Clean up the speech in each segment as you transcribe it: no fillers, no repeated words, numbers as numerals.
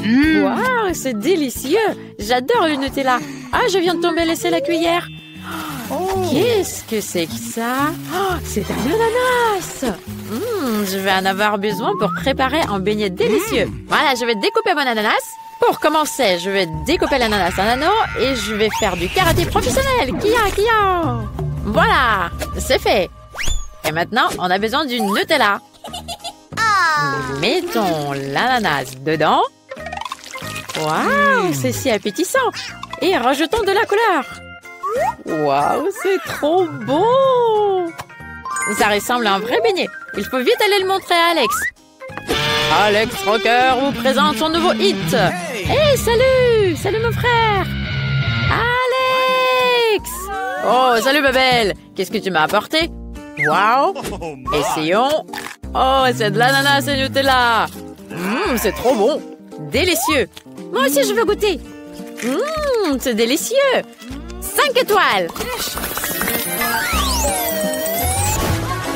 Waouh, c'est délicieux. J'adore le Nutella. Ah, je viens de tomber laisser la cuillère. Qu'est-ce que c'est que ça? Oh, c'est un ananas. Je vais en avoir besoin pour préparer un beignet délicieux. Voilà, je vais découper mon ananas. Pour commencer, je vais découper l'ananas en anneaux et je vais faire du karaté professionnel. Kia. Voilà, c'est fait. Et maintenant, on a besoin du Nutella. Mettons l'ananas dedans. Waouh, c'est si appétissant. Et rajoutons de la couleur. Waouh, c'est trop beau. Ça ressemble à un vrai beignet. Il faut vite aller le montrer à Alex. Alex Rocker vous présente son nouveau hit. Hey, salut! Salut mon frère! Alex! Oh, salut ma belle! Qu'est-ce que tu m'as apporté? Waouh! Essayons. Oh, c'est de l'ananas et Nutella. C'est trop bon. Délicieux. Moi aussi, je veux goûter. C'est délicieux. 5 étoiles.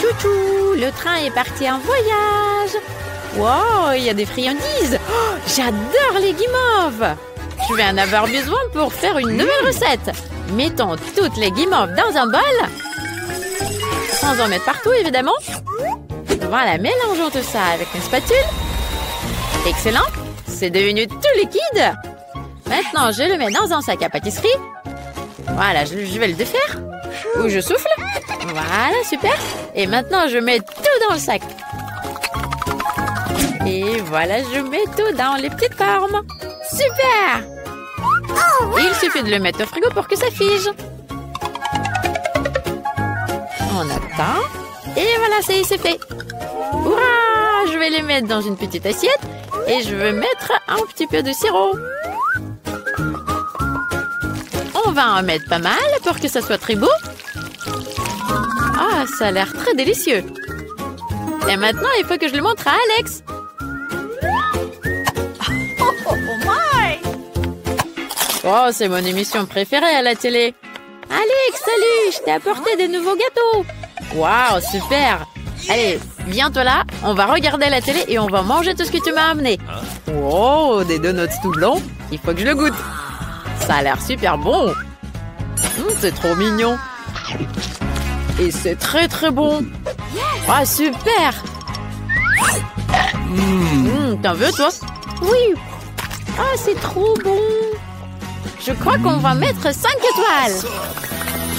Chouchou, le train est parti en voyage. Wow, il y a des friandises. Oh, j'adore les guimauves. Je vais en avoir besoin pour faire une nouvelle recette. Mettons toutes les guimauves dans un bol. Sans en mettre partout, évidemment. Voilà, mélangeons tout ça avec une spatule. Excellent. C'est devenu tout liquide. Maintenant, je le mets dans un sac à pâtisserie. Voilà, je vais le défaire. Ou je souffle. Voilà, super. Et maintenant, je mets tout dans le sac. Et voilà, je mets tout dans les petites formes. Super! Il suffit de le mettre au frigo pour que ça fige. On attend. Et voilà, c'est fait. Hurrah! Je vais les mettre dans une petite assiette. Et je vais mettre un petit peu de sirop. On va en mettre pas mal pour que ça soit très beau. Ah, ça a l'air très délicieux. Et maintenant, il faut que je le montre à Alex. Oh, c'est mon émission préférée à la télé. Alex, salut, je t'ai apporté des nouveaux gâteaux. Waouh, super. Allez, viens-toi là, on va regarder la télé et on va manger tout ce que tu m'as amené. Oh, des donuts tout blonds. Il faut que je le goûte. Ça a l'air super bon. C'est trop mignon. Et c'est très très bon. Ah, super. T'en veux, toi? Oui. Ah, c'est trop bon. Je crois qu'on va mettre 5 étoiles.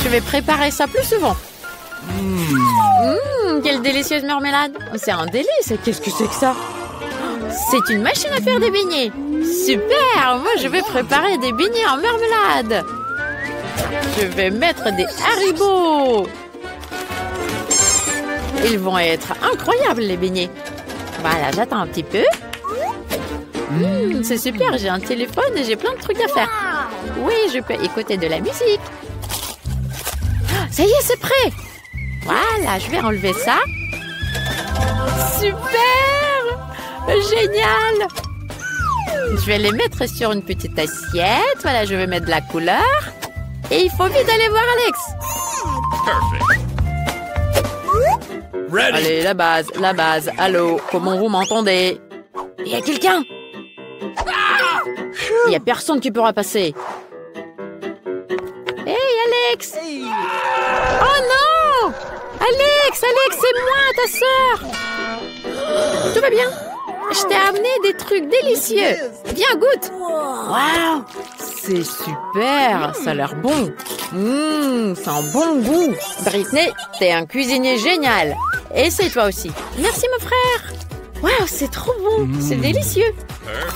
Je vais préparer ça plus souvent. Quelle délicieuse marmelade. C'est un délice. Qu'est-ce que c'est que ça? C'est une machine à faire des beignets. Super. Moi, je vais préparer des beignets en marmelade. Je vais mettre des Haribo. Ils vont être incroyables, les beignets. Voilà, j'attends un petit peu. C'est super, j'ai un téléphone et j'ai plein de trucs à faire. Oui, je peux écouter de la musique. Ça y est, c'est prêt. Voilà, je vais enlever ça. Super! Génial! Je vais les mettre sur une petite assiette. Voilà, je vais mettre de la couleur. Et il faut vite aller voir Alex. Ready. Allez, la base. Allô, comment vous m'entendez? Il y a quelqu'un? Il n'y a personne qui pourra passer. Hey, Alex! Oh non! Alex, c'est moi, ta sœur! Tout va bien? Je t'ai amené des trucs délicieux. Viens, goûte! Waouh! C'est super! Ça a l'air bon. C'est un bon goût. Britney, t'es un cuisinier génial. Essaye toi aussi. Merci, mon frère. Waouh, c'est trop bon. C'est délicieux.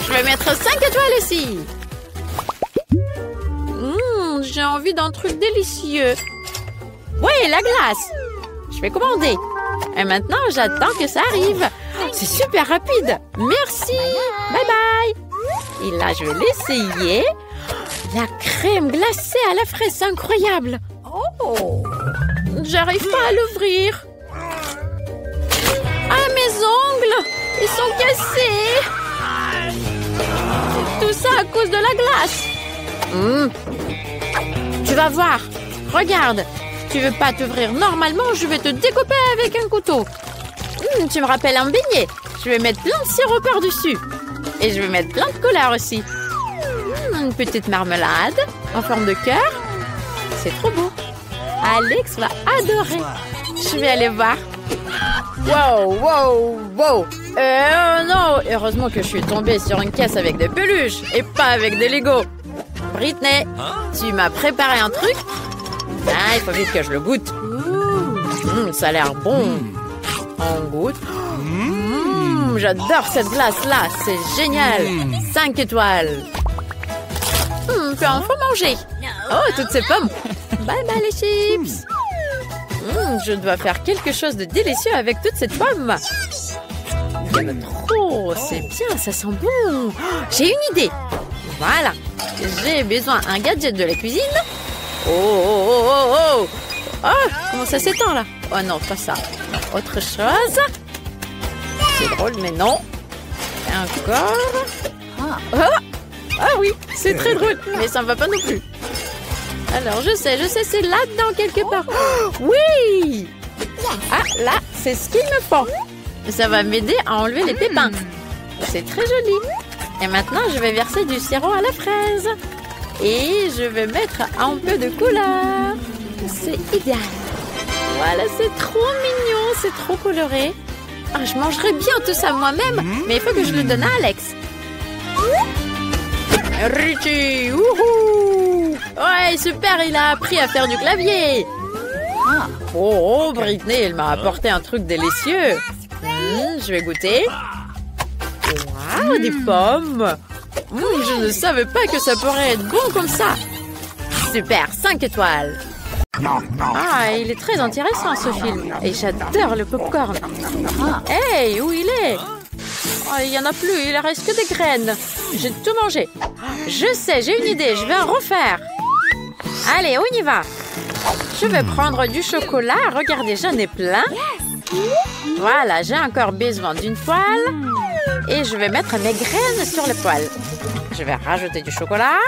Je vais mettre 5 étoiles ici. J'ai envie d'un truc délicieux. Oui, la glace. Je vais commander. Et maintenant, j'attends que ça arrive. C'est super rapide. Merci. Bye bye. Et là, je vais l'essayer. La crème glacée à la fraise, c'est incroyable. Oh. J'arrive pas à l'ouvrir. Ah, mes ongles. Ils sont cassés. Tout ça à cause de la glace. Tu vas voir. Regarde. Tu veux pas t'ouvrir normalement, je vais te découper avec un couteau. Tu me rappelles un beignet. Je vais mettre plein de sirop par-dessus. Et je vais mettre plein de couleurs aussi. Une petite marmelade en forme de cœur. C'est trop beau. Alex va adorer. Je vais aller voir. Wow, wow, wow. Non, heureusement que je suis tombée sur une caisse avec des peluches et pas avec des Legos. Britney, tu m'as préparé un truc? Ah, il faut vite que je le goûte. Ça a l'air bon. On goûte. J'adore cette glace-là. C'est génial. 5 étoiles. Puis enfin manger. Oh, toutes ces pommes. Bye bye les chips. Je dois faire quelque chose de délicieux avec toute cette pomme. Il y en a trop. C'est bien, ça sent bon. J'ai une idée. Voilà. J'ai besoin d'un gadget de la cuisine. Oh, comment ça s'étend là? Oh non, pas ça. Autre chose. C'est drôle, mais non. Encore. Ah oui, c'est très drôle, mais ça ne va pas non plus. Alors, je sais, c'est là-dedans quelque part. Oh, oui! Ah, là, c'est ce qu'il me faut. Ça va m'aider à enlever les pépins. C'est très joli. Et maintenant, je vais verser du sirop à la fraise. Et je vais mettre un peu de couleur. C'est idéal. Voilà, c'est trop mignon, c'est trop coloré. Ah, je mangerai bien tout ça moi-même, mais il faut que je le donne à Alex. Richie, wouhou! Ouais, super, il a appris à faire du clavier. Oh, Britney, elle m'a apporté un truc délicieux. Je vais goûter. Waouh, des pommes. Je ne savais pas que ça pourrait être bon comme ça. Super, 5 étoiles. Ah, il est très intéressant ce film. Et j'adore le popcorn. Hey, où il est? Oh, il n'y en a plus, il ne reste que des graines. J'ai tout mangé. Je sais, j'ai une idée, je vais en refaire. Allez, on y va. Je vais prendre du chocolat. Regardez, j'en ai plein. Voilà, j'ai encore besoin d'une poêle. Et je vais mettre mes graines sur la poêle. Je vais rajouter du chocolat.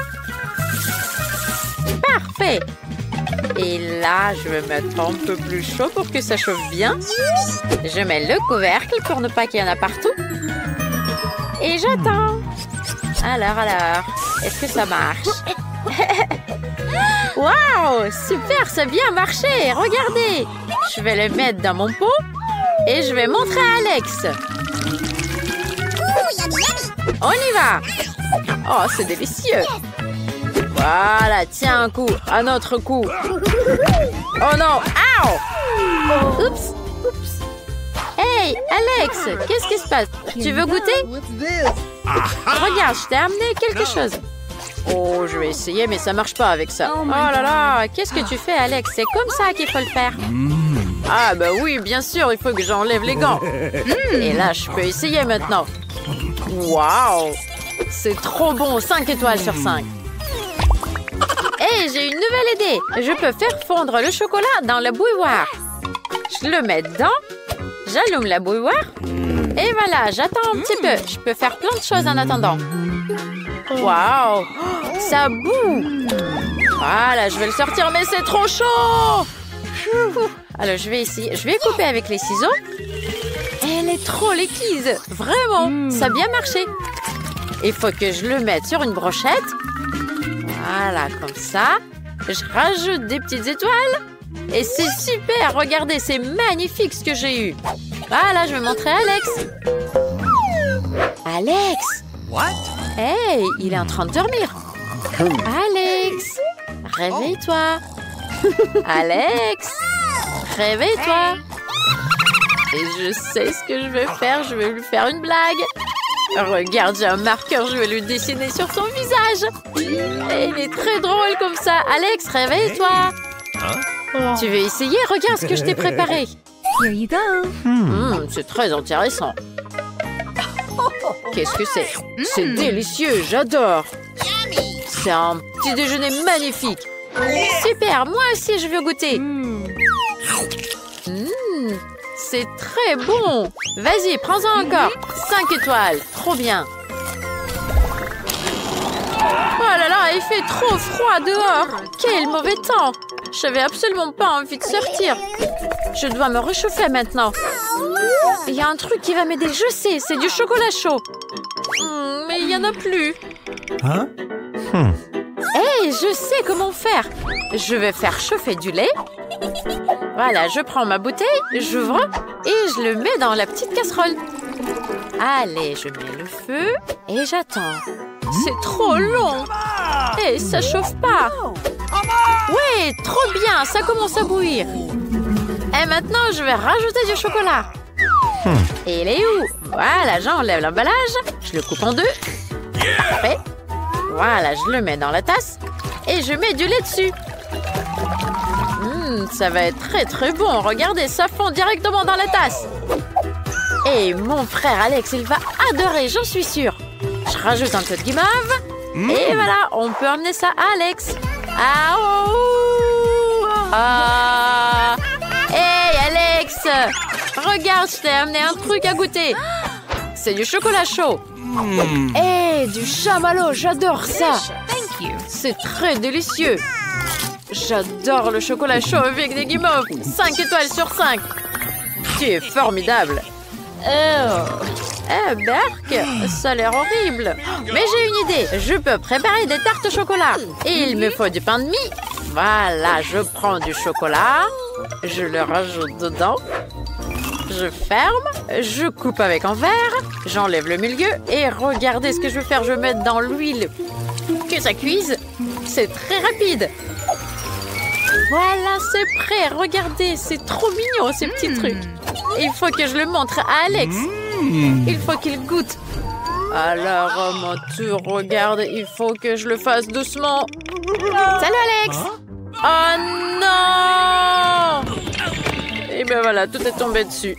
Parfait. Et là, je vais mettre un peu plus chaud pour que ça chauffe bien. Je mets le couvercle pour ne pas qu'il y en a partout. Et j'attends. Alors, est-ce que ça marche? Waouh, super, ça a bien marché. Regardez. Je vais le mettre dans mon pot et je vais montrer à Alex. On y va. Oh, c'est délicieux. Voilà, tiens un coup, un autre coup. Oh non, ouh. Oups. Hey, Alex, qu'est-ce qui se passe? Tu veux goûter? Regarde, je t'ai amené quelque chose. Oh, je vais essayer, mais ça marche pas avec ça. Oh là là, qu'est-ce que tu fais, Alex? C'est comme ça qu'il faut le faire. Ah bah oui, bien sûr, il faut que j'enlève les gants. Et là, je peux essayer maintenant. Waouh, c'est trop bon, 5 étoiles sur 5. Hey, j'ai une nouvelle idée. Je peux faire fondre le chocolat dans la bouilloire. Je le mets dedans. J'allume la bouilloire. Et voilà, j'attends un petit peu. Je peux faire plein de choses en attendant. Waouh, ça boue. Voilà, je vais le sortir, mais c'est trop chaud. Alors, je vais essayer. Je vais couper avec les ciseaux. Elle est trop liquide. Vraiment, ça a bien marché. Il faut que je le mette sur une brochette. Voilà, comme ça. Je rajoute des petites étoiles. Et c'est super. Regardez, c'est magnifique ce que j'ai eu. Voilà, je vais montrer à Alex. Alex! What? Hey, il est en train de dormir. Alex! Réveille-toi. Alex! Réveille-toi. Et je sais ce que je vais faire. Je vais lui faire une blague. Regarde, j'ai un marqueur. Je vais lui dessiner sur son visage. Et il est très drôle comme ça. Alex, réveille-toi. Tu veux essayer? Regarde ce que je t'ai préparé. Here you go. C'est très intéressant. Qu'est-ce que c'est? C'est délicieux, j'adore. C'est un petit déjeuner magnifique. Super, moi aussi je veux goûter. C'est très bon. Vas-y, prends-en encore. 5 étoiles, trop bien. Oh là là, il fait trop froid dehors. Quel mauvais temps. J'avais absolument pas envie de sortir. Je dois me réchauffer maintenant. Il y a un truc qui va m'aider, je sais, c'est du chocolat chaud. Mais mais il n'y en a plus. Huh? Hey, je sais comment faire. Je vais faire chauffer du lait. Voilà, je prends ma bouteille, j'ouvre et je le mets dans la petite casserole. Allez, je mets le feu et j'attends. C'est trop long. Et ça chauffe pas. Ouais, trop bien, ça commence à bouillir. Et maintenant, je vais rajouter du chocolat. Et il est où? Voilà, j'enlève l'emballage, je le coupe en deux. Parfait. Voilà, je le mets dans la tasse et je mets du lait dessus. Ça va être très très bon. Regardez, ça fond directement dans la tasse. Et mon frère Alex, il va adorer, j'en suis sûre. Je rajoute un peu de guimauve. Et voilà, on peut emmener ça à Alex. Ah, oh, ah. Hey Alex, regarde, je t'ai amené un truc à goûter. C'est du chocolat chaud. Hey, du chamallow, j'adore ça. C'est très délicieux. J'adore le chocolat chaud avec des guimauves. 5 étoiles sur 5. Tu es formidable. Berk, ça a l'air horrible. Mais j'ai une idée. Je peux préparer des tartes au chocolat. Et il me faut du pain de mie. Voilà, je prends du chocolat. Je le rajoute dedans. Je ferme. Je coupe avec un verre. J'enlève le milieu. Et regardez ce que je vais faire. Je vais mettre dans l'huile. Que ça cuise. C'est très rapide. Voilà, c'est prêt. Regardez, c'est trop mignon ces petits trucs. Il faut que je le montre à Alex. Il faut qu'il goûte. Alors, à mon tour, regarde, il faut que je le fasse doucement. Salut Alex. Oh non! Et ben voilà, tout est tombé dessus.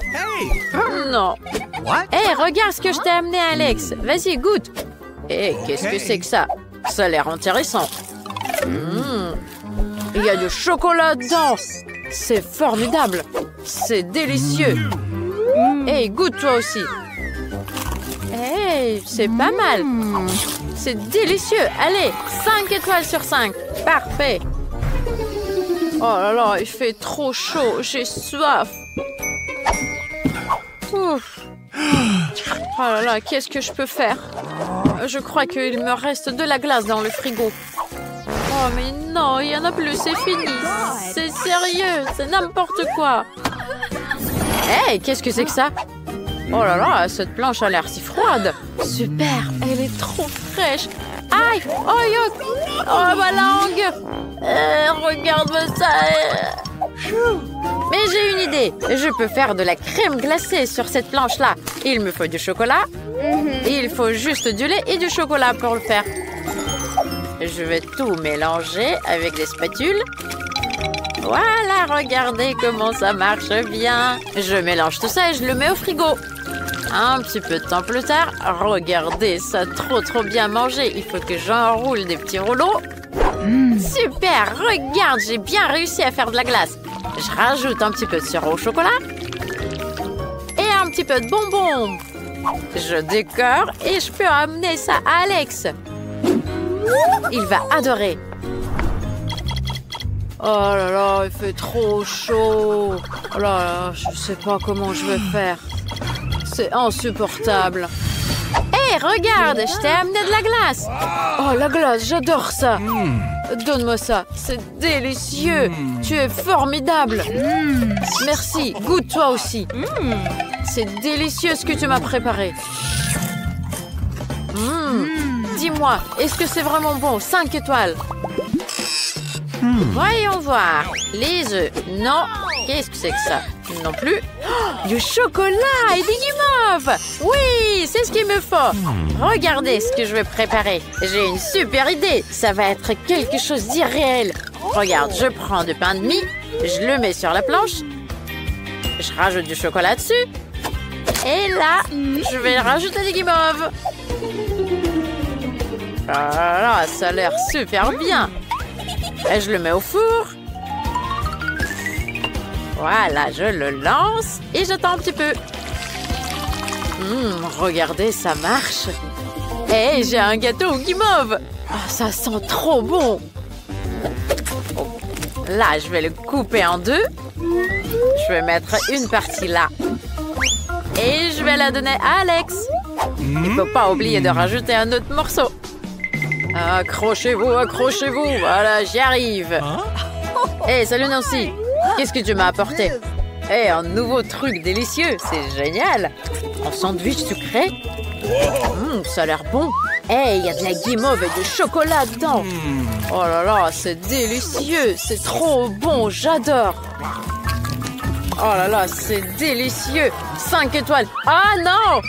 Non. Hey, regarde ce que je t'ai amené, Alex. Vas-y, goûte. Hey, qu'est-ce que c'est que ça? Ça a l'air intéressant. Il y a du chocolat dedans. C'est formidable. C'est délicieux. Hey, goûte toi aussi. Hey, c'est pas mal. C'est délicieux. Allez, 5 étoiles sur 5. Parfait. Oh là là, il fait trop chaud. J'ai soif. Ouf. Oh là là, qu'est-ce que je peux faire? Je crois qu'il me reste de la glace dans le frigo. Oh mais non, il n'y en a plus, c'est fini. C'est sérieux, c'est n'importe quoi. Hey, qu'est-ce que c'est que ça? Oh là là, cette planche a l'air si froide. Super, elle est trop fraîche. Aïe, oh yuck. Oh ma langue. Regarde-moi ça. Mais j'ai une idée. Je peux faire de la crème glacée sur cette planche-là. Il me faut du chocolat. Et il faut juste du lait et du chocolat pour le faire. Je vais tout mélanger avec des spatules. Voilà, regardez comment ça marche bien. Je mélange tout ça et je le mets au frigo. Un petit peu de temps plus tard, regardez, ça a trop bien mangé. Il faut que j'enroule des petits rouleaux. Super, regarde, j'ai bien réussi à faire de la glace. Je rajoute un petit peu de sirop au chocolat. Et un petit peu de bonbons. Je décore et je peux amener ça à Alex. Il va adorer. Oh là là, il fait trop chaud. Oh là là, je sais pas comment je vais faire. C'est insupportable. Hé, regarde, je t'ai amené de la glace. Oh, la glace, j'adore ça. Donne-moi ça, c'est délicieux. Tu es formidable. Merci, goûte toi aussi. C'est délicieux ce que tu m'as préparé. Dis-moi, est-ce que c'est vraiment bon? 5 étoiles. Voyons voir. Les œufs, non. Qu'est-ce que c'est que ça? Non plus. Oh, du chocolat et des guimauves. Oui, c'est ce qu'il me faut. Regardez ce que je vais préparer. J'ai une super idée. Ça va être quelque chose d'irréel. Regarde, je prends du pain de mie. Je le mets sur la planche. Je rajoute du chocolat dessus. Et là, je vais rajouter des guimauves. Ah là, ça a l'air super bien. Et je le mets au four. Voilà, je le lance et j'attends un petit peu. Regardez, ça marche. Et j'ai un gâteau au guimauve. Oh, ça sent trop bon. Là, je vais le couper en deux. Je vais mettre une partie là. Et je vais la donner à Alex. Il faut pas oublier de rajouter un autre morceau. Accrochez-vous, accrochez-vous. Voilà, j'y arrive. Hey, salut Nancy. Qu'est-ce que tu m'as apporté? Hey, un nouveau truc délicieux. C'est génial. Un sandwich sucré. Ça a l'air bon. Hey, il y a de la guimauve et du chocolat dedans. Oh là là, c'est délicieux. C'est trop bon, j'adore. Oh là là, c'est délicieux. 5 étoiles. Ah non!